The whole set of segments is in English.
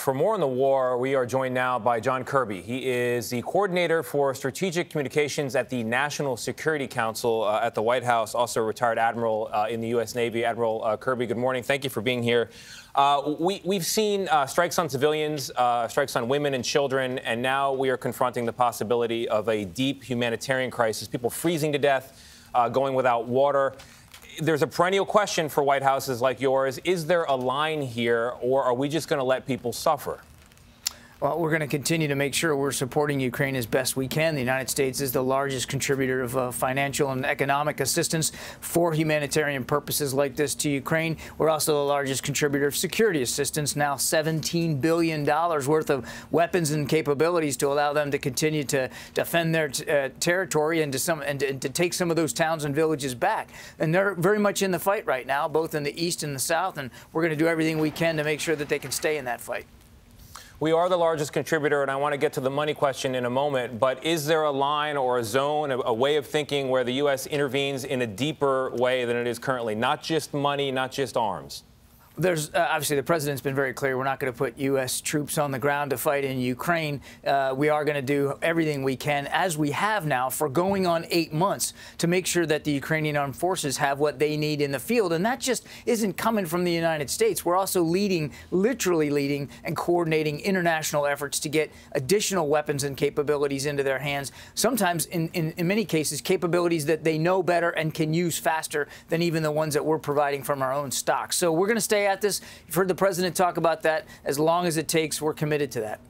For more on the war, we are joined now by John Kirby. He is the coordinator for strategic communications at the National Security Council at the White House, also a retired admiral in the U.S. Navy. Admiral Kirby, good morning. Thank you for being here. We've seen strikes on civilians, strikes on women and children, and now we are confronting the possibility of a deep humanitarian crisis, people freezing to death, going without water. There's a perennial question for White Houses like yours. Is there a line here, or are we just going to let people suffer? Well, we're going to continue to make sure we're supporting Ukraine as best we can. The United States is the largest contributor of financial and economic assistance for humanitarian purposes like this to Ukraine. We're also the largest contributor of security assistance, now $17 billion worth of weapons and capabilities to allow them to continue to defend their territory and to take some of those towns and villages back. And they're very much in the fight right now, both in the east and the south, and we're going to do everything we can to make sure that they can stay in that fight. We are the largest contributor, and I want to get to the money question in a moment, but is there a line or a zone, a way of thinking where the U.S. intervenes in a deeper way than it is currently? Not just money, not just arms. There's obviously the president's been very clear. We're not going to put U.S. troops on the ground to fight in Ukraine. We are going to do everything we can, as we have now for going on 8 months, to make sure that the Ukrainian armed forces have what they need in the field. And that just isn't coming from the United States. We're also leading, literally leading and coordinating international efforts to get additional weapons and capabilities into their hands. Sometimes, in many cases, capabilities that they know better and can use faster than even the ones that we're providing from our own stock. So we're going to stay at this. You've heard the president talk about that. As long as it takes, we're committed to that.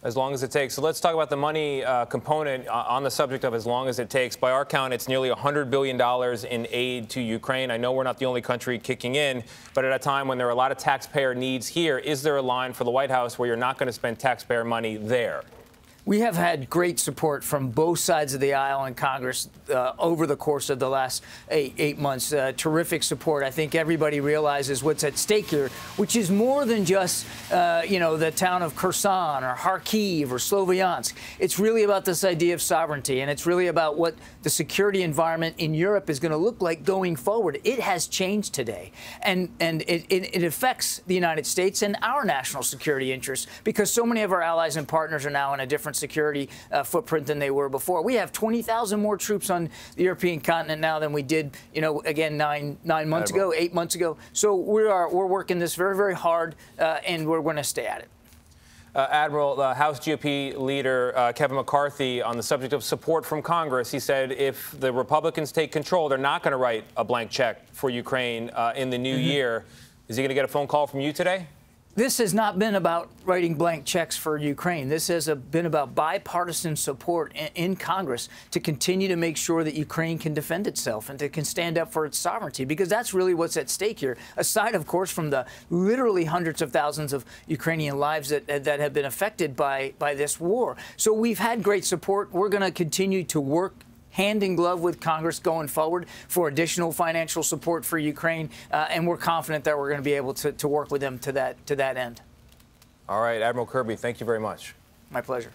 As long as it takes. So let's talk about the money component on the subject of as long as it takes. By our count, it's nearly $100 billion in aid to Ukraine. I know we're not the only country kicking in, but at a time when there are a lot of taxpayer needs here, is there a line for the White House where you're not going to spend taxpayer money there? We have had great support from both sides of the aisle in Congress over the course of the last eight months. Terrific support. I think everybody realizes what's at stake here, which is more than just, the town of Kherson or Kharkiv or Sloviansk. It's really about this idea of sovereignty, and it's really about what the security environment in Europe is going to look like going forward. It has changed today, and it affects the United States and our national security interests because so many of our allies and partners are now in a different security footprint than they were before. We have 20,000 more troops on the European continent now than we did, again, nine months ago, 8 months ago. So we're working this very, very hard, and we're going to stay at it. Admiral, House GOP leader Kevin McCarthy, on the subject of support from Congress, he said if the Republicans take control, they're not going to write a blank check for Ukraine in the new year. Is he going to get a phone call from you today? This has not been about writing blank checks for Ukraine. This has been about bipartisan support in Congress to continue to make sure that Ukraine can defend itself and can stand up for its sovereignty, because that's really what's at stake here, aside, of course, from the literally hundreds of thousands of Ukrainian lives that have been affected by this war. So we've had great support. We're going to continue to work hand in glove with Congress going forward for additional financial support for Ukraine, and we're confident that we're going to be able to work with them to that end. All right, Admiral Kirby, thank you very much. My pleasure.